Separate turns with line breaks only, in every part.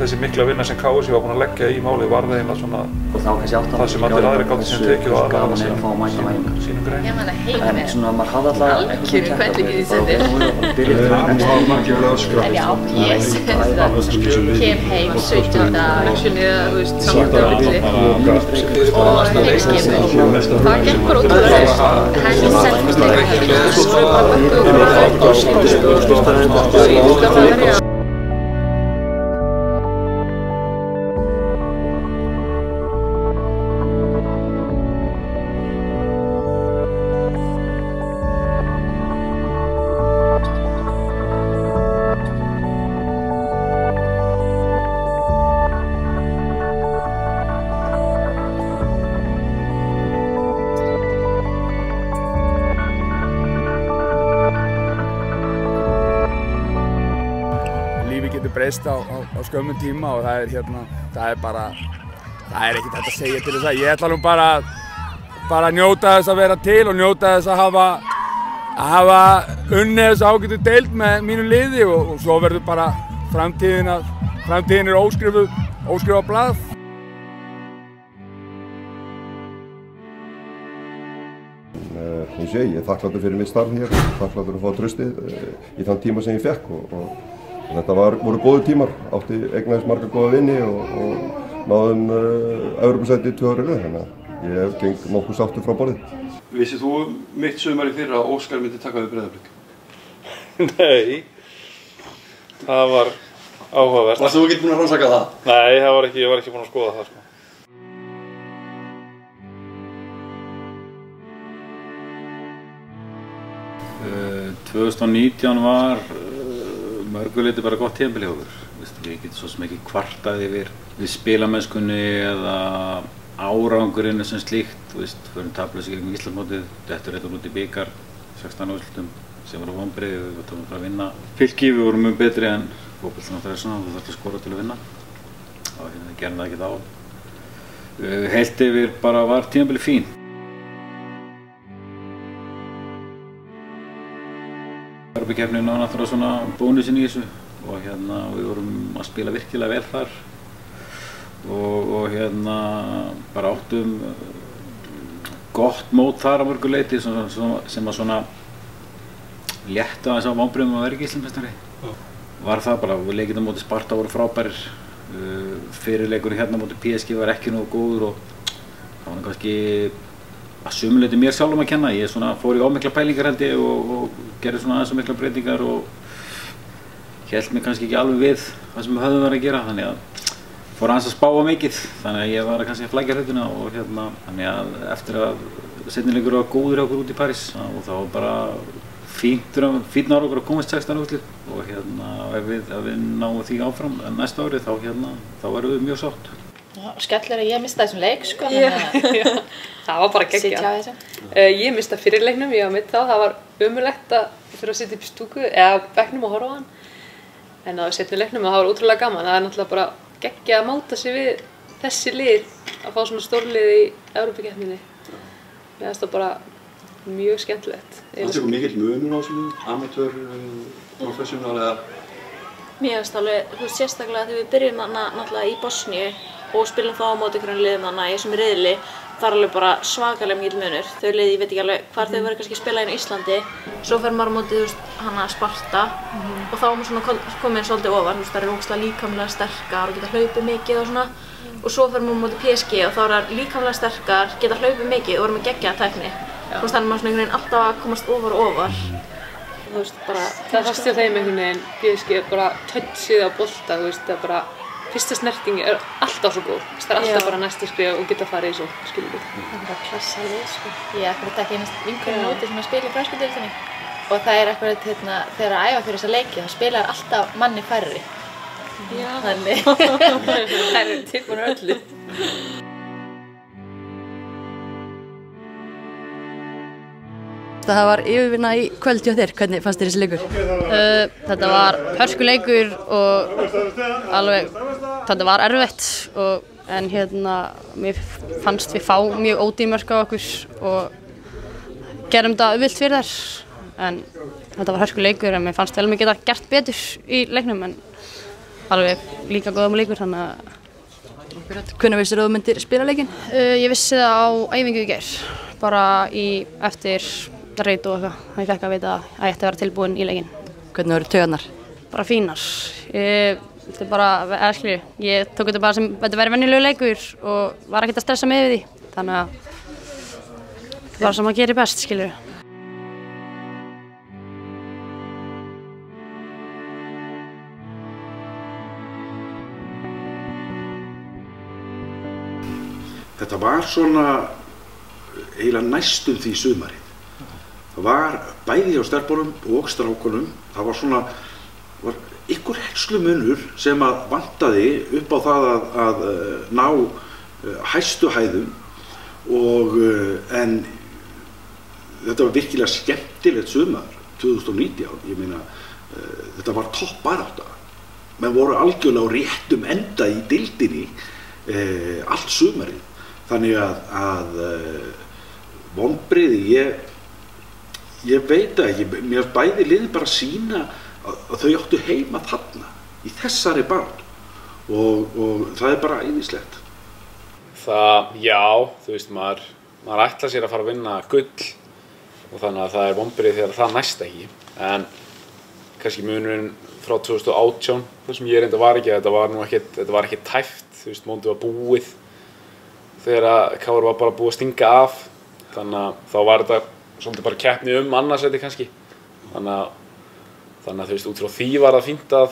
þessi mikla vinna sem KSÍ var búin að leggja í málið var það eiginlega svona það sem allir aðrir gátu sem tekið og aðra sínum grein.
Já, maður heimir algjör hvernig í setti. Já, ég kem heim 17. samanlega á milli og heimskemur. Það gekk bara ótrúlega henni selfisleika svo bara og síðan
Lífið getur breyst á skömmum tíma og það er ekkert hægt að segja til þess að ég ætla nú bara að njóta þess að vera til og njóta þess að hafa unnið þess ágætu deild með mínu liði og svo verður bara framtíðin er óskrifað blað.
Ég er þakklátur fyrir mitt starf hér, þakklátur að fá traustið í þann tíma sem ég fekk og þetta voru góðir tímar, eignaðist marga góða vini og náðum Evrópusæti 2 ára í röð, þannig að ég geng nokkuð sáttur frá borðið.
Vissir þú mitt sumar í fyrra að Óskar myndi taka við Breiðablik?
Nei, það var áhugavert.
Varst þú ekki búinn að rannsaka það?
Nei, ég var ekki búinn að skoða það.
2019 var mörguleiti bara gott tímabil hjá okkur. Við getum svo sem ekki kvartað yfir spilamennskunni eða árangurinn sem slíkt. Förum taplaus í gegnum Íslandsmótið, dettur þetta út í bikar, 16 úrslitum sem voru vonbrigði. Við tókum bara að vinna Fylki, við vorum mjög betri en fótboltinn það er svona, þú þarft að skora til að vinna. Og við gerðum það ekkert á. Heilt yfir bara var tímabilið fín. Evrópukeppnin var náttúrulega svona bónusinn í þessu og við vorum að spila virkilega vel þar og bara áttum gott mót þar á mörgu leyti sem að svona létta þess að vonbrigðum að vera ekki Íslandsmeistari. Var það bara, við leikinn á móti Sparta voru frábærir, fyrirleikurinn hérna á móti PSG var ekki nógu góður og það var kannski að sumuleyti mér sjálfum að kenna. Ég fór í ómikla pælingar held ég og gerði svona aðeins mikla breytingar og hélt mig kannski ekki alveg við það sem við höfðum verið að gera, þannig að fór aðeins að spá mikið, þannig að ég var kannski að flækja hlutina og þannig að eftir að seinni leikur var góður okkur út í París og þá var bara fínn ára okkur að komast 16 úrslit og ef við náum því áfram næsta árið þá verðum við mjög sátt.
Skellur að ég mista þessum leik sko.
Það var bara geggjað. Ég mista fyrir leiknum, ég var mitt þá, það var ömurlegt að fyrir að sitja upp í stúku eða bekknum og horfa á hann. En á seinni leiknum það var ótrúlega gaman, það er náttúrulega bara geggjað að máta sig við þessi lið, að fá svona stórlið í Evrópukeppninni. Mér finnst það bara mjög skemmtilegt.
Það tekur mikill munur á þessu, amatör, professional eða?
Mér finnst alveg, sérstaklega þegar við byrjum náttúrulega í Bosníu og spilum þá á móti einhverjum liðum í þessum riðli, það er alveg bara svakalega mikill munur. Þau lið, ég veit ekki alveg hvar þau verður kannski að spila inn á Íslandi. Svo fer maður á móti Sparta og þá er maður svona komin svolítið ofar, það eru ógeðslega líkamlega sterkar og geta hlaupið mikið og svona. Og svo fer maður á móti PSG og þá er það líkamlega sterkar, geta hlaupið mikið og eru með geggjaða tækni. Þannig er maður svona einhvern veginn alltaf að komast ofar og ofar.
Það fannst hjá þeim einhvern veginn, PSG bara touchið á bolta, það er bara fyrsta snerting er alltaf svo góð. Það er alltaf bara næstu skrif og geta farið í svo, skiljum við.
Það er bara klassa lið, sko. Ég er akkurat ekki einast vinkonum úti sem að spila í fransku deildinni og það er akkurat þegar að æfa fyrir þessa leiki, þá spilar alltaf manni færri. Þannig það eru tilbúin öllu.
Það var yfirvinna í kvöld hjá þér, hvernig fannst þér þessi leikur?
Þetta var hörkuleikur og þetta var erfitt en mér fannst við fá mjög ódýr mörk á okkur og gerðum þetta auðvelt fyrir þær en þetta var hörkuleikur en mér fannst vel að við geta gert betur í leiknum en alveg líka góða með leikur, þannig að...
Hvenær vissir þú myndir spila leikinn?
Ég vissi það á æfingu í gær, bara eftir reit og eitthvað. Ég fekk að vita að ég ætti að vera tilbúin í leikinn.
Hvernig voru taugarnar?
Bara fínar. Þetta bara, ég tók þetta bara sem þetta væri venjulegur leikur og var ekkert að stressa mig við því. Þannig að það var sem að gera best, skilur.
Þetta var svona eiginlega næstum því sumarið. Það var bæði hjá stelpunum og strákunum, það var ykkur herslumunur sem að vantaði upp á það að ná hæstu hæðum en þetta var virkilega skemmtilegt sumar 2019, ég meina þetta var toppbarátta. Menn voru algjörlega á réttum enda í deildinni allt sumarið. Þannig að vonbrigði, ég veit ekki, mér bæði liði bara sýna að þau áttu heima þarna, í þessari baráttu og það bara æðislegt.
Já, þú veist, maður ætlar sér að fara að vinna gull og þannig að það vonbrigði þegar það næst ekki. En kannski munurinn frá 2018, það sem ég reynda var ekki, þetta var ekki tæft, þú veist, mótið var búið. Þegar KR var bara búið að stinga af, þannig að þá var þetta svolítið bara keppni annarsæti kannski. Þannig að þú veist, út frá því var það fínt að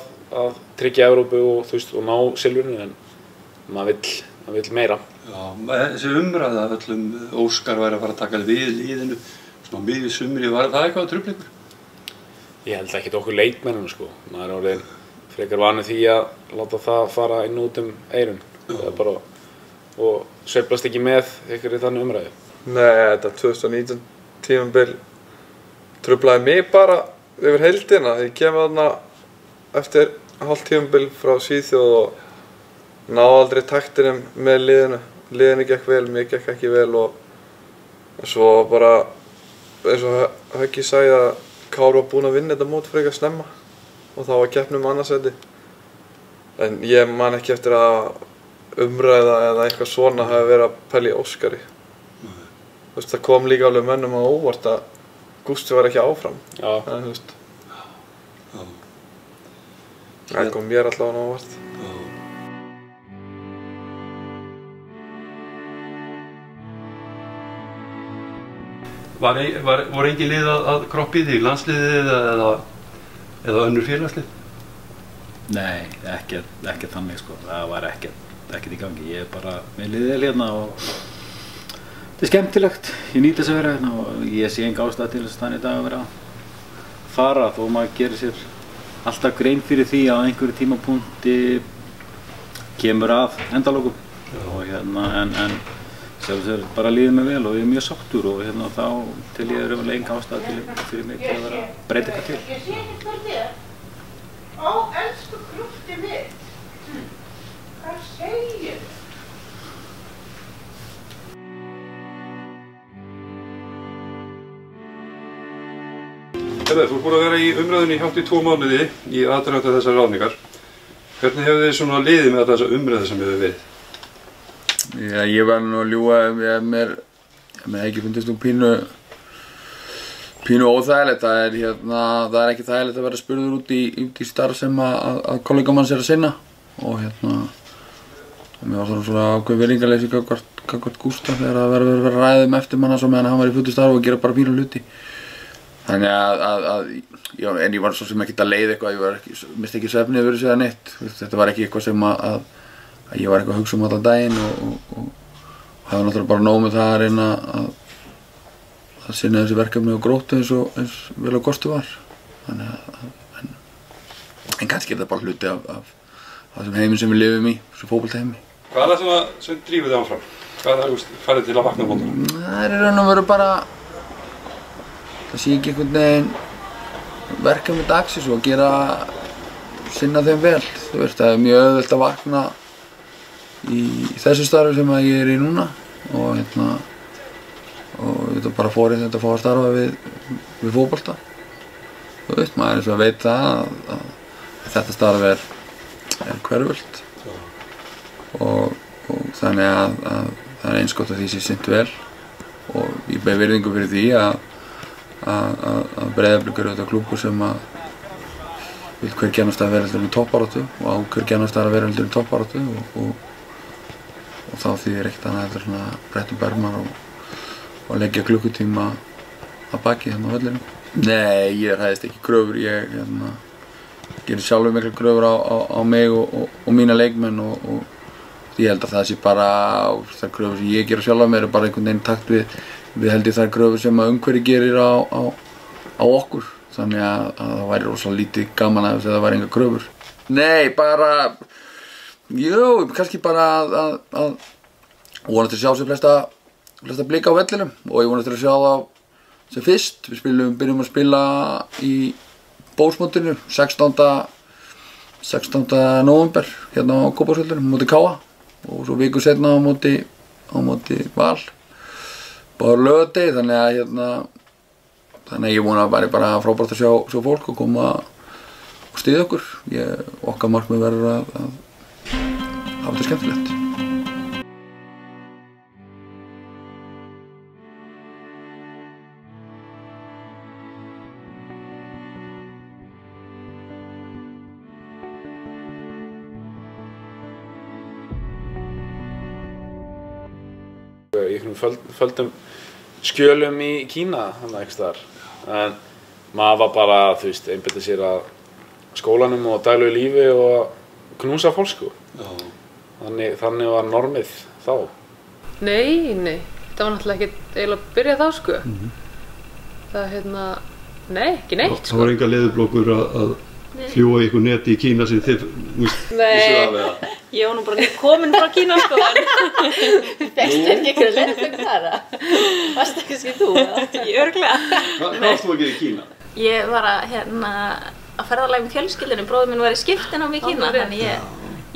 tryggja Evrópu og þú veist, og ná silfurinu, en maður vill meira.
Já, þessi umræða öllum Óskar væri að fara að taka við liðinu, svona miðju sumri, var það eitthvað truflingur?
Ég held ekki okkur leikmenninu, sko. Maður er orðinn frekar vanur því að láta það fara inn út eyrun. Og sveiflast ekki með ykkur í þannig umræðu?
Nei, þetta 2019 tímabil truflaði mig bara yfir heildina. Ég kem þarna eftir hálft tímabil frá Svíþjóð og náði aldrei taktinum með liðinu. Liðinu gekk vel, mér gekk ekki vel og svo bara, eins og Höggi sagði að KR var búinn að vinna þetta mót frekar snemma og þá var keppni annarsæti. En ég man ekki eftir að umræða eða eitthvað svona hafi verið að pæla í Óskari. Þú veist, það kom líka alveg mönnum á óvart að Gústi var ekki áfram. Já. En þú veist. Já. Það kom mér allavega á óvart. Já.
Voru engin lið að kroppa í því, landsliðið eða önnur félagslið?
Nei, ekkert þannig sko. Það var ekkert í gangi. Ég bara með liðið hérna og þetta er skemmtilegt. Ég nýt þess að vera hérna og ég sé enga ástæðu til þess að þannig dag að vera að fara þó maður gerir sér alltaf grein fyrir því að á einhverju tímapunkti kemur að endalokum og hérna en sjálfsögur bara líður mig vel og ég er mjög sáttur og hérna þá til ég er raunverulega enga ástæðu fyrir mig til að vera að breyta eitthvað til.
Ég sé ekki hvað þér. Ó, elsku krúftið mitt. Hvað segir þú?
Þú ert búin að vera í umræðunni í hátt í 2 mánuði í aðdraganda þessar ráðningar. Hvernig hefur þið svona liðið með þessa umræðu sem hefur við?
Já, ég var nú að ljúga ef mér ekki fundist pínu óþægilegt. Það er ekki þægilegt að vera spurður út í starf sem að kollegamanns er að sinna og mér var svona ákveðið virðingarleysi gagnvart Gústa þegar það verður að ræða eftir manna svo meðan hann var í fullu starfi og gera bara pínu hluti. Þannig en ég var svo sem ekkert að leiða eitthvað, ég misti ekki svefnið yfir þessu eða neitt. Þetta var ekki eitthvað sem að ég var eitthvað að hugsa allan daginn og hafði náttúrulega bara nóg með það að reyna að sinna þessi verkefni og Gróttu eins vel og kostu var. En kannski er þetta bara hluti af þessum heiminn sem við lifum í, þessum fótboltaheimi.
Hvað er það sem drífur þig áfram? Hvað er það færið til að vakna á mótana?
Það er í raun og veru bara það sé ekki einhvern veginn verkefni dagsins og sinna þeim vel. Þú veist, það er mjög auðvelt að vakna í þessu starfi sem ég er í núna og þetta bara fór þetta að fá að starfa við fótbolta. Þú veist, maður eins og veit það að þetta starf hverfult og þannig að það eins gott að því sé sinnt vel og ég ber virðingu fyrir því að Breiðablik eru þetta klúbbur sem að vil hver gjarnast að vera heldur í toppbaráttu og á hver gjarnast að vera heldur í toppbaráttu og þá þýðir ekkert annað heldur svona brettum bermar og leggja klukkutíma að baki hérna á vellinum. Nei, ég ræðist ekki kröfur, ég gerir sjálfur mikla kröfur á mig og mína leikmenn og ég held að það sé bara þær kröfur sem ég gera sjálf á mér er bara einhvern veginn takt við held ég þær kröfur sem að umhverfi gerir á okkur. Þannig að það væri rosalega lítið gaman ef það væri enga kröfur. Nei, bara, kannski bara að vonast til að sjá sem flesta blika á vellinum og ég vonast til að sjá það sem fyrst. Við byrjum að spila í bósmótinu 16. nóvember hérna á Kópavogsvellinum móti Káa og svo viku seinna á móti Val. Bara laugardegi, þannig að ég vona að það væri bara frábært að sjá fólk og koma og styðja okkur. Okkar markmið verður að hafa þetta skemmtilegt.
Við földum skjölum í Kína þannig ekki staðar. En maður var bara, þú veist, einbeita sér að skólanum og daglegu lífi og knúsa fólk sko. Þannig var normið þá.
Nei, það var náttúrulega ekkert eiginlega að byrja þá sko. Það nei, ekki neitt sko.
Það var enga leðurblokkur að fljúa ykkur neti í Kína sem þið
Nei, ég var nú bara komin frá Kína sko.
Fæstu ekki ykkur leðurblokkur þar? Varstu ekki skil þú?
Ég örugglega.
Hvað varst þú að gera í Kína?
Ég var að ferðalega með fjölskyldunni. Bróðir minn var í skiptinámi í Kína, þannig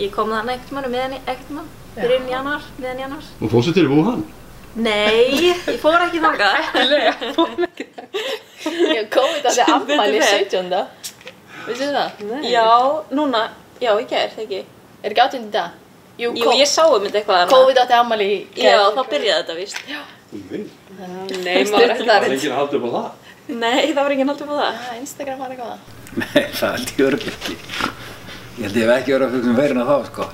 ég kom þarna einhvern mann byrjun janúar, miðjan janúar.
Og fórstu til Wuhan?
Nei, ég fór ekki þangað.
Ég COVID átti afmæli 17. Vissu það?
Já, núna, já, í gær, þegar ekki.
Er ekki 18. dag?
Jú, ég sá þetta eitthvað þarna.
COVID átti afmæli í gær.
Já, þá byrjaði þetta víst.
Já.
Nei,
maður ekki. Það var enginn að halda upp á það?
Nei, það var enginn að halda upp á það.
Instagram var eitthvað.
Nei, það held ég örugglega ekki. Ég held ég hef ekki verið að hugsa meira en þá, sko.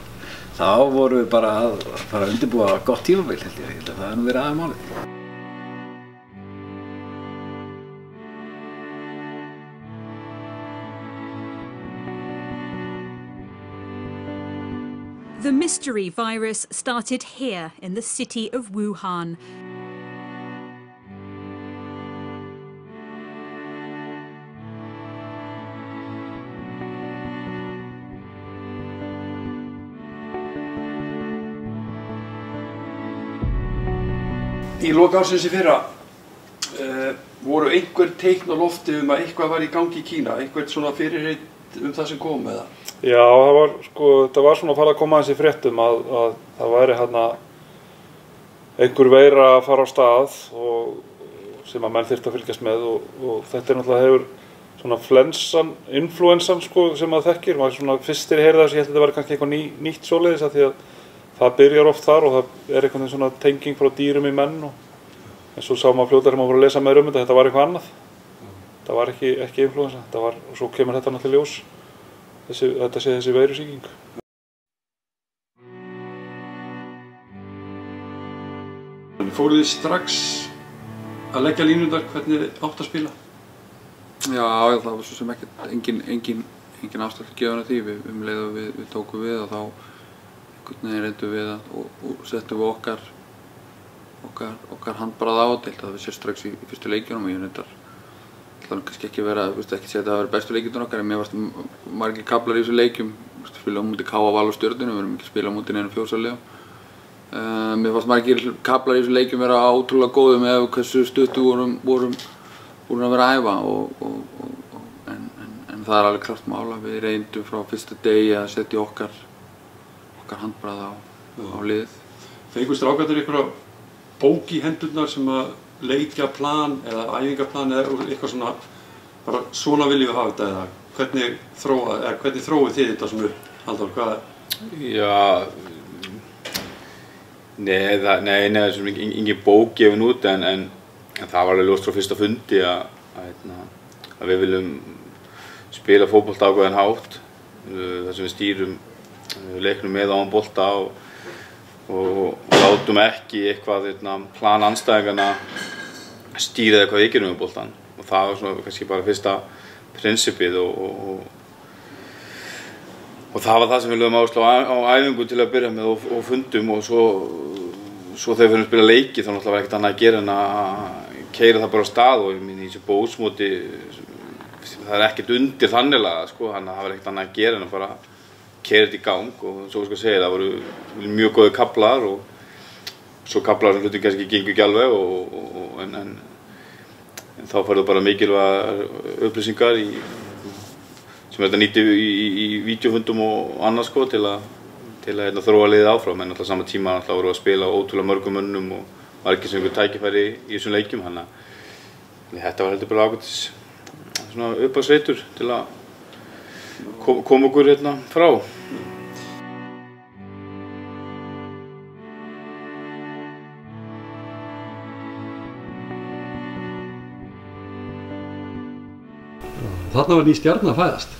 Þá vorum við bara að fara að undirbúa gott tímabil, held ég. Ég held að það nú verið aðmálið.
The mystery virus started here in the city of Wuhan.
Í lok ársins í fyrra voru einhver teikn á lofti að eitthvað var í gangi í Kína, eitthvað svona fyrirheit það sem kom eða?
Já, það var svona að fara að koma aðeins í fréttum að það væri einhver veira að fara á stað sem að menn þyrftu að fylgjast með og þetta náttúrulega hefur svona influensan sem að þekkir, maður svona fyrstir heyrði þess, ég held að þetta var kannski eitthvað nýtt svoleiðis að því að það byrjar oft þar og það einhvern veginn svona tenging frá dýrum í menn en svo sá maður fljótar þegar maður voru að lesa meira þetta var eitthvað annað. Það var ekki influensa, og svo kemur þetta náttúrulega ljós, þetta sé þessi veirusýking.
Fóruð þið strax að leggja línundar hvernig þið átt að spila?
Já, það var svo sem engin afstöld gefin að því, við tókum við og þá reyndum við og settum við okkar handbragð á þetta, það við sér strax í fyrstu leikjunum og ég reyndar kannski ekki vera, ekki segja að það væri bestu leikjunum okkar en mér varst margir kaflar í þessu leikjum, spila á móti Káa, Val og Stjörnunni, við erum ekki að spila á móti neina fjósaliðum. Mér fannst margir kaflar í þessu leikjum vera ótrúlega góðum með hversu stuttu vorum að vera að æfa en það er alveg klart mál að við reyndum frá fyrsta degi að setja okkar handbragð á liðið.
Fengu strákarnir einhverja bók í hendurnar sem að leikjaplan eða æfingaplan eða eitthvað svona, bara svona viljum við hafa þetta eða hvernig þróið þið þetta sem upp Halldór, hvað?
Já, nei, það er svona engin bók gefin út en það var alveg ljóst frá fyrsta fundi að við viljum spila fótbolta á ákveðinn hátt þar sem við stýrum leiknum með á bolta og látum ekki eitthvað plan andstæðinganna stýra eitthvað við gerum með boltan og það var svona kannski bara fyrsta prinsipið og það var það sem við lögum áherslu á æfingu til að byrja með og fundum og svo þegar við fyrir að spila leiki þá náttúrulega var ekkert annað að gera en að keyra það bara á stað og í þessu bósmóti það er ekkert undir þanniglega sko, þannig að það var ekkert annað að gera en að bara keyra þetta í gang og svo sko segja það voru mjög góði kaflar og svo kaflar sem hlutum kannski gengur ekki alveg en þá færðu bara mikilvægar upplýsingar sem þetta nýtti í vídeofundum og annað sko til að þróa liðið áfram en alltaf sama tíma alltaf voru að spila ótrúlega mörgum mönnum og var ekki sem einhver tækifæri í þessum leikjum þannig að þetta var heldur bara ágætis svona uppáhaldsreitur til að koma okkur frá.
Þarna var ný stjarna að fæðast.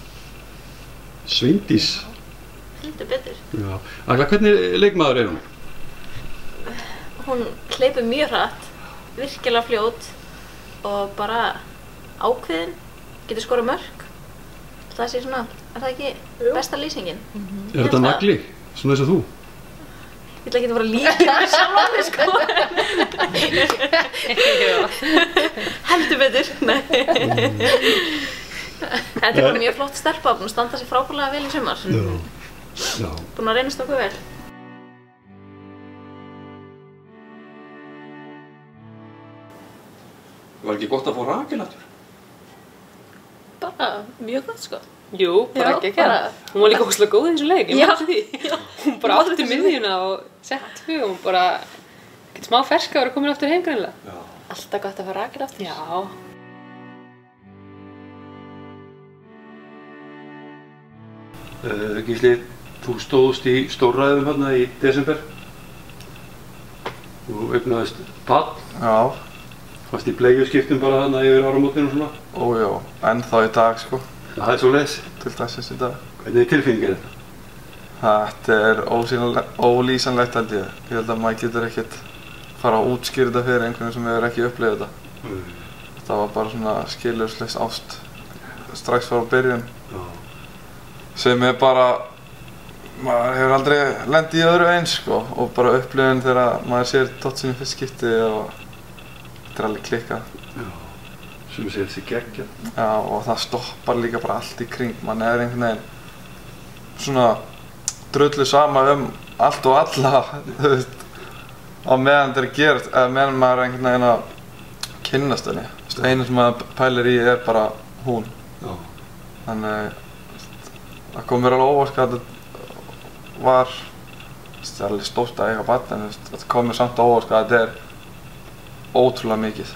Sveindís.
Heldur betur.
Já. Agla, hvernig leikmaður hún?
Hún hleypur mjög hratt, virkilega fljót og bara ákveðin, getur skorað mörk. Það sé svona, er það ekki besta lýsingin?
Er þetta nagli? Svona eins og þú?
Ég ætla ekki að fara að líka með sjálf á mig sko. Heldur betur. Þetta er bara mjög flott stelpa, búin að standa sér frábærlega vel í sumar.
Já.
Búin að reynast okkur vel.
Var ekki gott að fá Rakel aftur?
Bara mjög gott sko.
Jú, bara ekki að gera. Hún var líka óslega góð í þessu leik, ég maður því. Hún bara átti miðjuna og sett tvö og hún bara ekkert smá ferska að vera komin aftur heim greinilega.
Alltaf gott að fá Rakel aftur.
Já.
Gísli, þú stóðst í stórræðum hérna í desember. Þú eignaðist barn.
Já.
Varst í bleikjuskiptum bara hérna yfir áramótin og svona?
Ójó, ennþá í dag sko.
Það er svoleiðis?
Til dagsins í dag.
Hvernig er tilfinningin þetta?
Þetta er ólýsanlegt held ég. Ég held að maður getur ekkert fara að útskýra þetta fyrir einhvern sem hefur ekki upplifað þetta. Þetta var bara svona skilyrðislaus ást strax frá byrjun. Sem er bara, maður hefur aldrei lent í öðru eins sko og bara upplifun þegar maður sér Dotson í fyrst skipti og þetta er alveg klikkað.
Sem sé þessi geggja.
Já, og það stoppar líka bara allt í kring. Man er einhvern veginn svona drullu sama allt og alla, þú veist, á meðan þetta er að gerast, eða meðan maður er einhvern veginn að kynnast henni. Einu sem maður pælir í er bara hún.
Já.
Þannig það kom mér alveg óvart hvað þetta var, það er alveg stórt að eiga barn, en það kom mér samt óvart hvað þetta er ótrúlega mikið.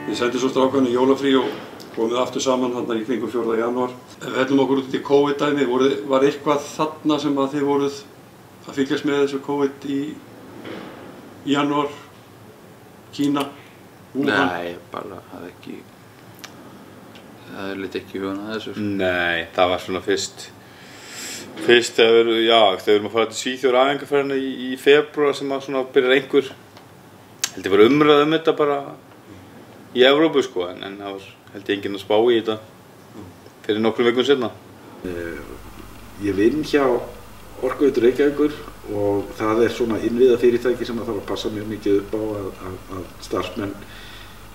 Þið sendið svo strákarnir í jólafrí og komið aftur saman þarna í kringum 4. janúar. Ef við hellum okkur út í COVID-dæmi, var eitthvað þarna sem að þið voruð að fylgjast með þessu COVID í janúar, Kína, Wuhan?
Nei, bara það ekki, það er lítið ekki hugan að þessu.
Nei, það var svona fyrst þegar við erum að fara til Svíþjóðar æfingarferðina í febrúar sem að svona byrjar einhver, held ég var umræða þetta bara í Evrópu sko, en það var held ég enginn að spá í þetta fyrir nokkrum vikum seinna.
Ég vinn hjá Orkuveitu Reykjavíkur og það svona innviða fyrirtæki sem að þarf að passa mjög mikið upp á að starfsmenn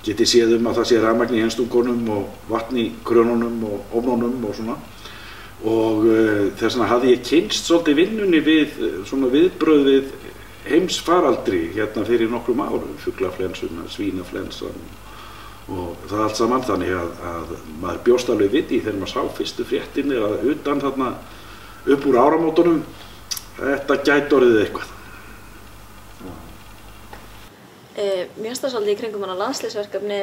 geti séð að það sé rafmagn í henstungunum og vatn í krönunum og ofnunum og svona. Og þess vegna hafði ég kynnst svolítið vinnunni við svona viðbrögð við heimsfaraldri hérna fyrir nokkrum árum, fuglaflensuna, svínaflensan og það allt saman, þannig að maður bjóst alveg við því þegar maður sá fyrstu fréttinni að utan þarna upp úr áramótunum þetta gæti orðið eitthvað.
Mér finnst það svolítið í kringum hana landsliðsverkefni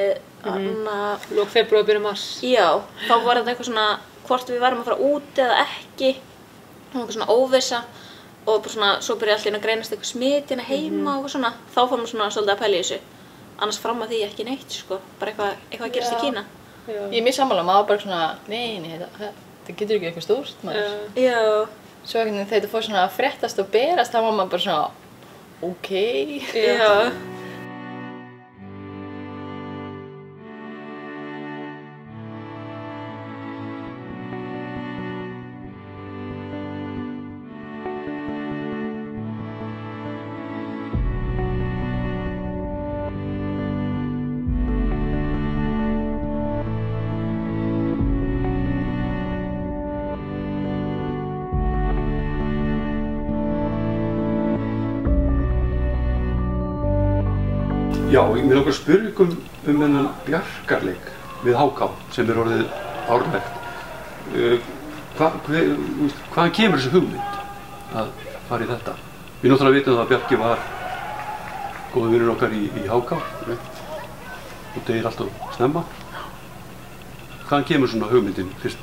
lok febrúar, byrjun mars.
Já, þá var þetta eitthvað svona hvort við varum að fara út eða ekki, eitthvað svona óvissa og bara svona, svo byrjaði allir að greinast eitthvað smit hérna heima og svona, þá fór maður svona svolítið að pæla í þessu. Annars fram að því ekki neitt, sko, bara eitthvað að gerast í Kína.
Ég er mjög sammála, maður bara svona, nei, þetta getur ekki eitthvað stórt, maður.
Já.
Svo þegar þetta fór svona að fréttast og berast, þá var maður bara svona, ok.
Já.
Já, ég vil okkur spyrja ykkur þennan bjarkarleik við HK sem orðið árlegt. Hvaðan kemur þessi hugmynd að fara í þetta? Við náttúrulega vitum að Bjarki var góður vinur okkar í HK og deyr alltaf snemma. Hvaðan kemur svona hugmyndin fyrst?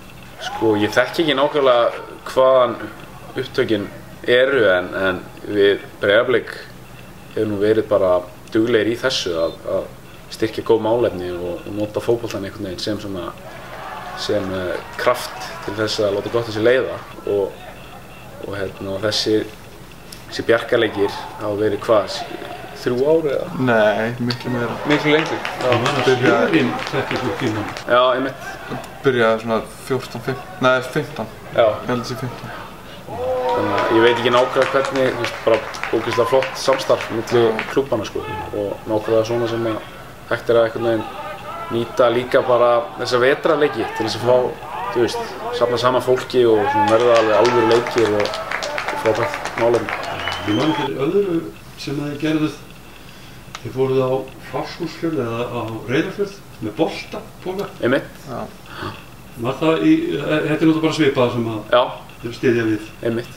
Sko, ég þekki ekki nákvæmlega hvaðan upptökin eru en við Breiðablik hefur nú verið bara duglegir í þessu að styrkja góð málefni og nota fótboltann einhvern veginn sem kraft til þess að láta gott þessi leiða og þessi bjarkarleikir hafa verið hvað, 3 ár eða?
Nei, miklu meira. Miklu lengri. Já, einmitt. Byrjaði svona 15.
Já.
Ég held þessi 15.
Þannig að ég veit ekki nákvæmlega hvernig, bara ógeðslega flott samstarf milli klúbbana sko og nákvæmlega svona sem að hægt að einhvern veginn nýta líka bara þessa vetrarleiki til þess að fá, safna saman fólki og verða alveg alvöru leikir og frábært málefni.
Ég man fyrir öðru sem þið gerðuð, þið fóruð á Fáskrúðsfjörð eða á Reyðarfjörð með bolta.
Einmitt.
Var það þetta náttúrulega bara svipað sem að þið styðja við?
Einmitt.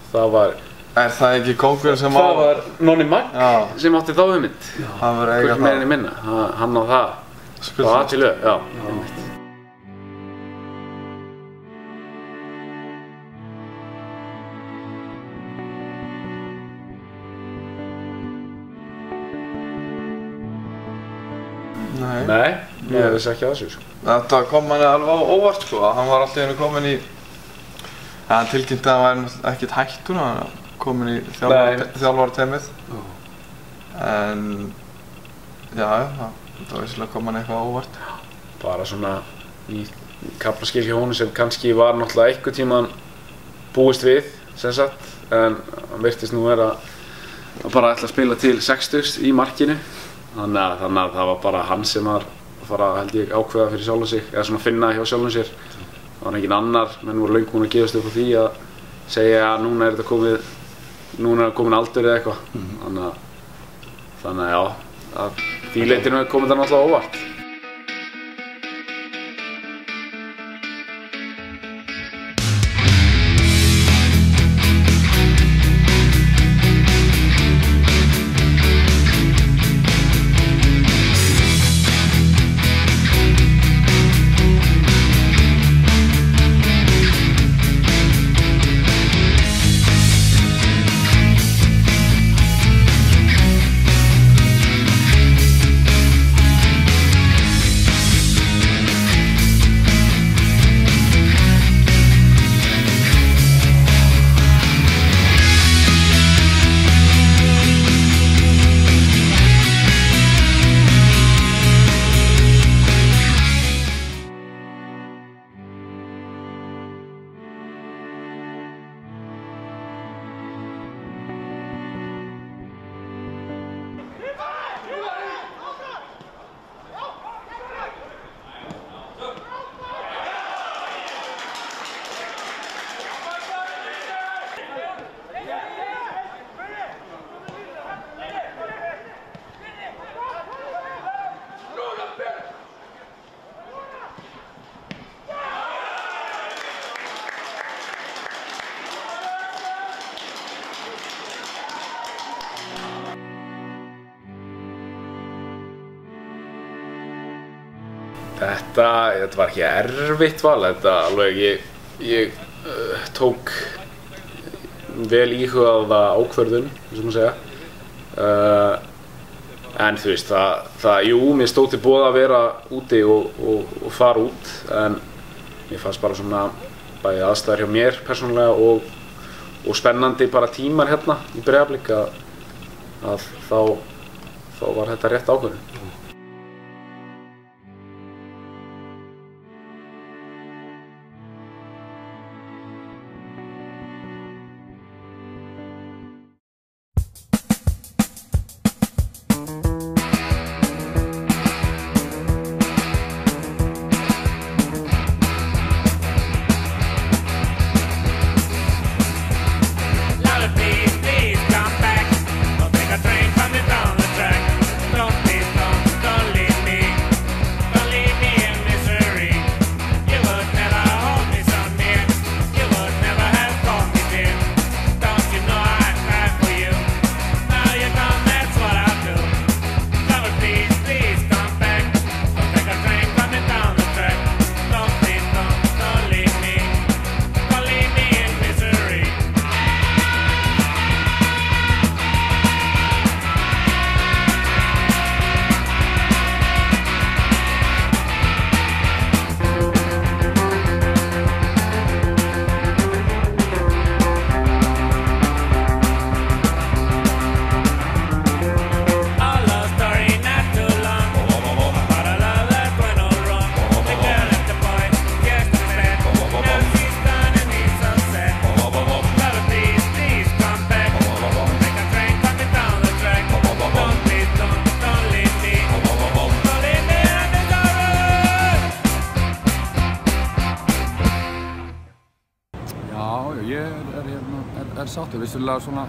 Það var...
Er það ekki kóngurinn sem
Það var Nonni Magg sem átti þá hugmynd.
Hann var eiga það.
Meirinni minna, hann á það. Það var til lög, já. Einmitt. Nei, ég vissi ekki að þessu sko.
Þetta kom manni alveg á óvart sko, hann var alltaf einu komin í hann tilkynnti að hann væri ekkert hættur, hann var komin í þjálfarateymið en þetta vissulega kom manni eitthvað á óvart.
Bara svona í kaflaskil hjá honum sem kannski var náttúrulega einhvern tímann búist við sem sagt, en hann virtist nú vera að bara ætla að spila til 60 í markinu. Þannig að það var bara hann sem var að fara, held ég, ákveða fyrir sjálfum sig, eða svona finna hjá sjálfum sér. Það var enginn annar, menn voru löngu búin að gefast upp á því að segja að núna er komin aldur eða eitthvað. Þannig að já, að því leitinu kom þetta náttúrulega óvart. Þetta var ekki erfitt val, þetta alveg, ég tók vel íhugaða ákvörðun, sem að segja. En þú veist, jú, mér stóð til boða að vera úti og fara út, en mér fannst bara svona bæði aðstæður hjá mér persónulega og spennandi bara tímar hérna í Breiðablik að þá var þetta rétt ákvörðun.
Sáttur, vissulega svona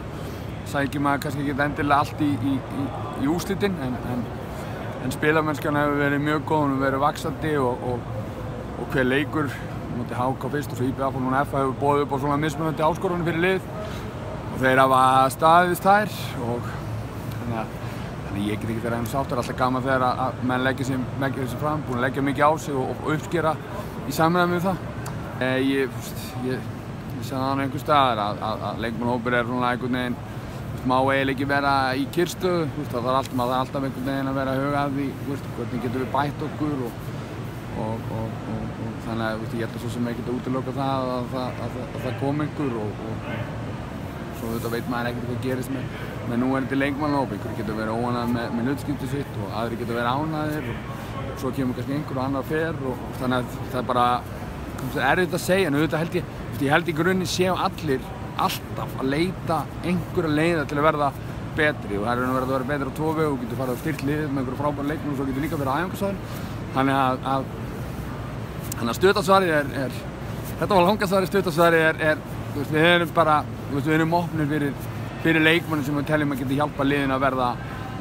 sækir maður kannski ekki endilega allt í úrslitin en spilamennskan hefur verið mjög góð, hún hefur verið vaxandi og hver leikur mútið HK fyrst og svo IBF og núna FH hefur boðið upp á svona mismunandi áskorunum fyrir lið og þeir hafa staðist þær og þannig ég get ekki verið enn sáttur, alltaf gaman þegar að menn leggja sig fram, búin að leggja mikið á sig og uppskera í samræmi við það. Ég sagði það einhvers staðar að leikmannahópur svona einhvern veginn má eiginlega ekki vera í kyrrstöðu, það þarf alltaf einhvern veginn að vera að huga að því hvernig getum við bætt okkur og þannig að ég held að svo sem ég geta útiloka það að það kom einhver og svo þetta veit maður ekkert hvað gerist með núverandi leikmannahóp, einhver getur verið óánægður með hlutskipti sitt og aðrir getur verið ánægðir og svo kemur kannski einhver og annar fer og þannig að það er bara erfitt að segja, en auðvitað ég held í grunni séu allir alltaf að leita einhverja leiða til að verða betri og það er verið að vera betri á tvo vegu og getur farið á styrkt liðið með einhverju frábæru leikmenn og svo getur líka verið á æfingasvæðinu. Þannig að stuttasvarið þetta var langasvarið, stuttasvarið við erum bara, við erum opnir fyrir leikmenn sem við teljum að geta hjálpa liðinu að verða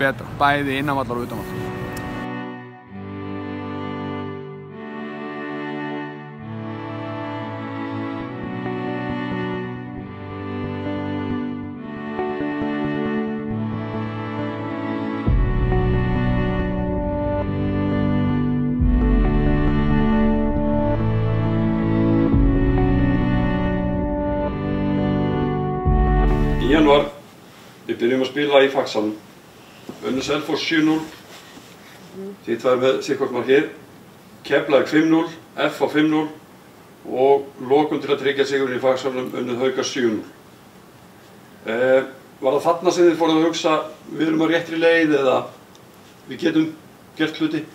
betra, bæði innanvallar og utanvallar.
Í janúar, við byrjum að spila í Faxalum, unnu Selfoss 7-0, þitt var með sirkvart mark hér, Keflavík 5-0, FH 5-0 og lokum til að tryggja sigurinn í Faxalum unnu Hauka 7-0. Var það þarna sem þið fóruð að hugsa, við erum á réttri leið eða við getum gert hluti?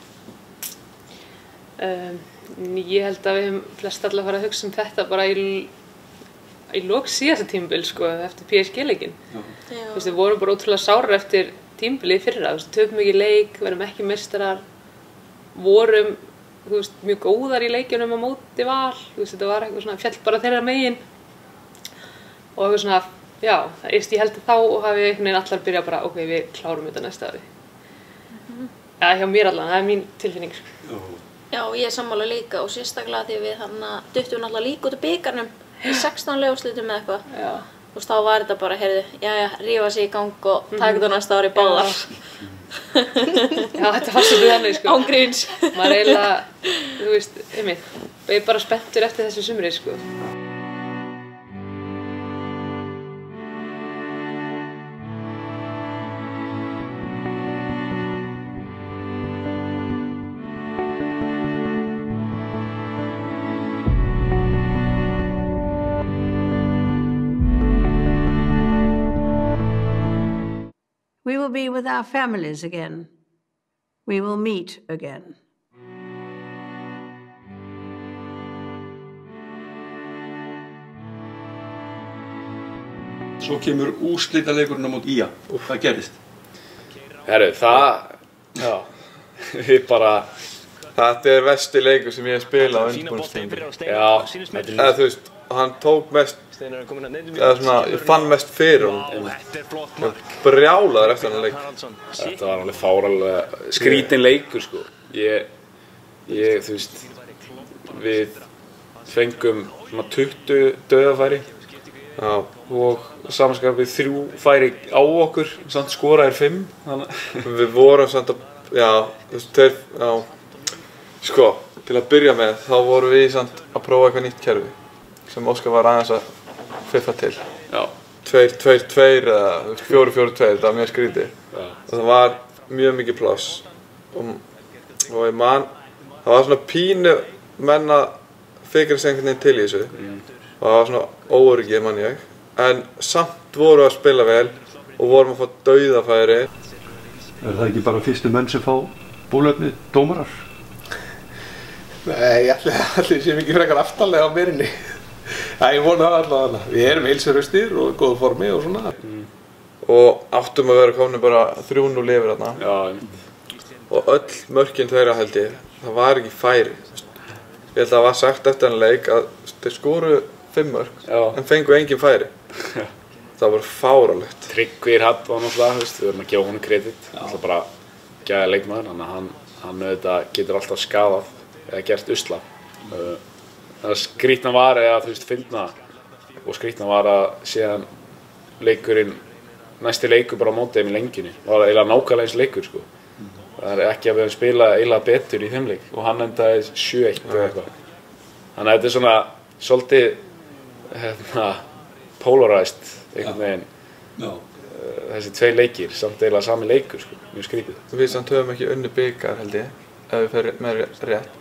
Ég held að við hefum flest allar farið að hugsa þetta bara í lok síðasta tímabil sko, eftir PSG-leikinn. Við vorum bara ótrúlega sárar eftir tímabilið í fyrra, töpum ekki leik, verðum ekki meistarar, vorum mjög góðar í leikjunum á móti Val, þetta var eitthvað svona fjall bara þeirra megin og eitthvað svona, já, ég held að þá hafi einhvern veginn allar byrjað bara, ok, við klárum þetta næsta ári. Já, hjá mér allan, það er mín tilfinning.
Já, ég er sammála líka og sérstaklega því við duttum náttúrulega líka út af bikarnum í 16 leikúrslitum með eitthvað. Þá var þetta bara, heyrðu, rífa sig í gang og taka þetta næsta ári báðar.
Já, þetta var svolítið þannig sko.
Án gríns.
Maður eiginlega, þú veist, ég er bara spenntur eftir þessu sumri sko.
We will be with our families again. We will meet again.
Svo kemur úrslitaleikurinn á móti ÍA. Hvað gerðist?
Herru, já, við bara...
Þetta er versti leikur sem ég hef spilað á undirbúningstímabilinu.
Já,
eða þú veist, hann tók mest, eða svona, ég fann mest fyrir honum. Ég brjálaður eftir hann leik.
Þetta var alveg fáralega skrítin leikur, sko. Þú veist, við fengum svona 20 dauðafæri og samanskapið 3 færi á okkur, samt skoraðir 5.
Við vorum samt að, já, þú veist, sko, til að byrja með, þá vorum við samt að prófa eitthvað nýtt kerfi sem Óskar var aðeins að fiffa til.
Já.
2-2-2 eða 4-4-2, þetta var mjög skrítið. Og það var mjög mikið pláss. Og ég man, það var svona pínu menn að fikra sig einhvern veginn til í þessu. Og það var svona óöryggi, man ég. En samt vorum við að spila vel og vorum að fá dauðafæri.
Er það ekki bara fyrstu menn sem fá bóluefnið, dómarar?
Nei, allir séum ekki frekar aftarlega á meirinni. Ég vona það allavega. Við erum heilsuhraustir og góðu formi og svona.
Og áttum að vera komin bara 3-0 yfir þarna.
Já.
Og öll mörkin þeirra held ég, það var ekki færi. Ég held að það var sagt eftir hann leik að þeir skoru 5 mörk en fengu engin færi. Það var fáralegt.
Tryggvir hatt var náttúrulega, við verðum að gefa honum kredit. Það er bara gæða leikmaður, þannig að hann auðvitað getur alltaf skadað eða gert usla. Það skrítna var eða þú veist fyndna og skrítna var að síðan leikurinn, næsti leikur bara á móti þeim í lengjunni. Það var eiginlega nákvæmlega eins leikur sko. Það er ekki að við höfum spilað eiginlega betur í þeim leik og hann endaði 7-1 og eitthvað. Þannig að þetta er svona svolítið polarized einhvern veginn. Þessi 2 leikir, samt eiginlega sami leikur sko, mjög skrítið.
Við samt höfum ekki unni bikar held ég, ef við ferum með rétt.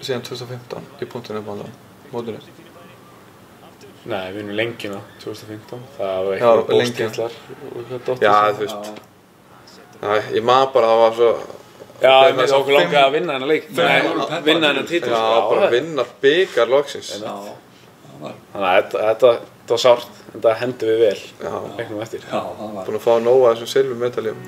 Síðan 2015 í punktinu mótunni.
Nei, við erum lengjuna 2015. Það var eitthvað bóstitlar og eitthvað dóttir.
Já, þú veist. Ég man bara að það var svo...
Já, ég með okkur langaði að vinna hennar leik. Nei, vinna hennar títil.
Já, bara vinna bikar loksins.
Þannig að þetta var sárt, en það hendum við vel. Leiknum eftir.
Búin að fá nóg af þessum silfurmedaljum.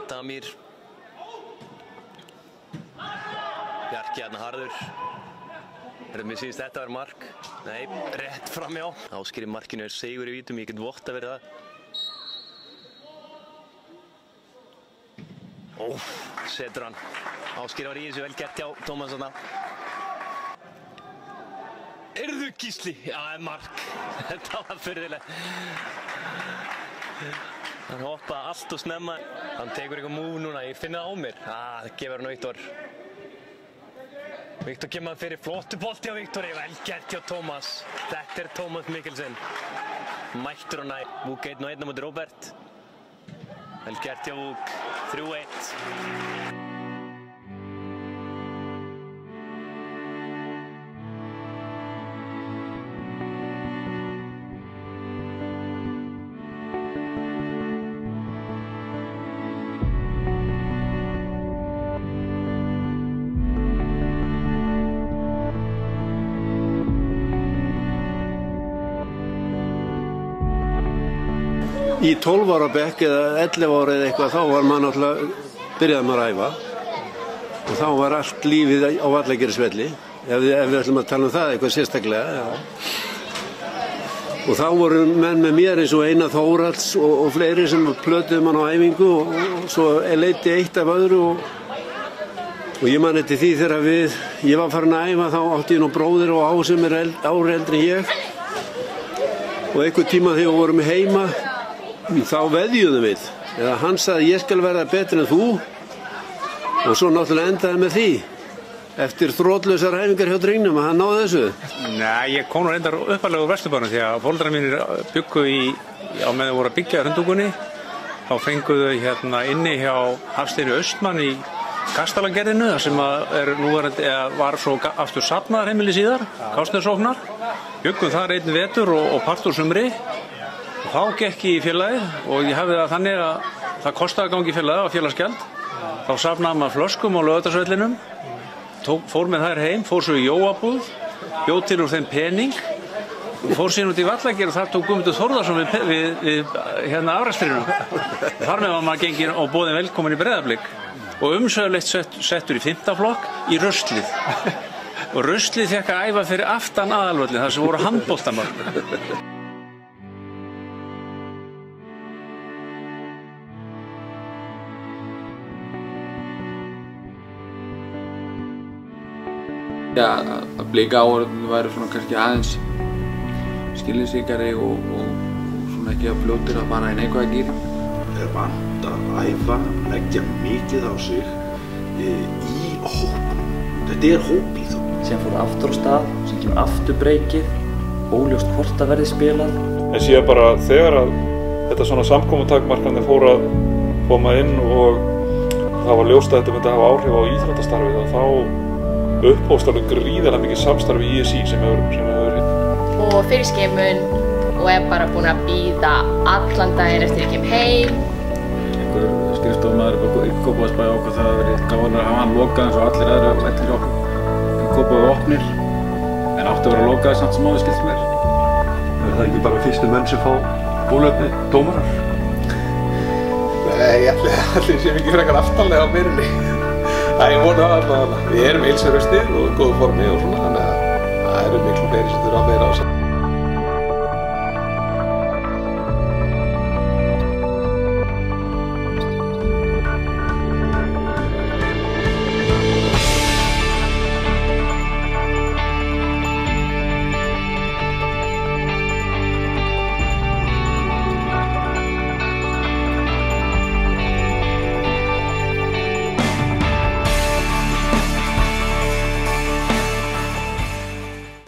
Damir Bjarki hérna harður. Mér sýnist þetta var mark. Nei, rétt framjá. Ásgeir í markinu er sigur í vítum, ég get votta verið það. Setur hann. Ásgeir var í þessu, vel gert hjá Tómas þarna. Erðu Gísli? Já, mark. Þetta var furðulegt. Hann hoppaði allt og snemma. Hann tekur eitthvað múf núna, ég finn það á mér. Það gefur hann Viktor. Viktor kemur fyrir flottu bolti á Viktori, vel gert hjá Tómas. Þetta er Tómas Mikkelsen. Mættur og nær. Vúk 1-1 á móti Róbert. Vel gert hjá Vúk. 3-1.
Í 12 ára bekk eða 11 ára eða eitthvað, þá var maður náttúrulega, byrjaði maður að æfa og þá var allt lífið á Vallagerisvelli, ef við ætlum að tala um það eitthvað sérstaklega. Ja. Og þá voru menn með mér eins og Einar Þórhalls og fleiri sem plötuðu mann á æfingu og svo leiddi eitt af öðru og ég man eftir því þegar ég var farin að æfa, þá átti ég nú bróðir og á sem ári eldri en ég og einhver tíma þegar við vorum heima þá veðjuðum við, eða hann sagði ég skal verða betri en þú og svo náttúrulega endaði með því eftir þrotlausar æfingar hjá drengnum að hann náði þessu.
Nei, ég kom nú reyndar uppalega úr Vesturbænum því að foreldrar mínir bjuggu á meðan voru að byggja Hrunndungunni, þá fenguðu inni hjá Hafsteini Austmann í Kastalagerðinu þar sem var svo aftur safnaðarheimili síðar, Kársnesóknar, bjuggum þar einn vetur og part úr sumri. Þá gekk ég í félagið og ég hafði það þannig að það kostaði að ganga í félagið á félagsgjald. Þá safnaði maður flöskum á Laugardalsvellinum, fór með þær heim, fór svo í Jóabúð, bjóð til úr þeim pening, fór síðan út í Vallager og þar tók Guðmundur Þórðarsson við afrakstrinum. Þar með var maður genginn og boðinn velkomin í Breiðablik og umsögulegt settur í 5. flokk í ruslið. Og ruslið fékk að æfa fyrir aftan aðalvöllin þar sem voru handboltamörk.
Að Blika áhorfendur væru svona kannski aðeins skilningsríkari og svona ekki að fljótir að fara í neikvæða gír.
Það er vant að æfa, leggja mikið á sig í hópnum. Þetta er hópíþrótt.
Síðan fór aftur á stað, sem kemur aftur breykið, óljóst hvort það verði spilað.
En síðan bara þegar að þetta svona samkomutakmarkandi fór að koma inn og það var ljóst að þetta myndi hafa áhrif á íþróttastarfið og þá upphófst alveg gríðarlega mikið samstarfi í ISÍ sem hefur
og fyrir skimun og er bara búin að bíða allan daginn eftir ég kem heim.
Einhver skrifstofmaður í Kópavogsbæ ákvað það að verið gáðanlega að hafa hann lokað eins og allir aðrir vellir okkur í Kópavogi opnir en átti að vera lokaði samt sem áður skilst mér.
Er það ekki bara fyrstu menn sem fá bóluefni dómarar?
Nei, allir séum ekki frekar aftarlega á meirinni. Það ég vona það allavega. Við erum heilsuhraustir og í góðu formi og svona, þannig að það eru miklu fleiri sem þurfa að vera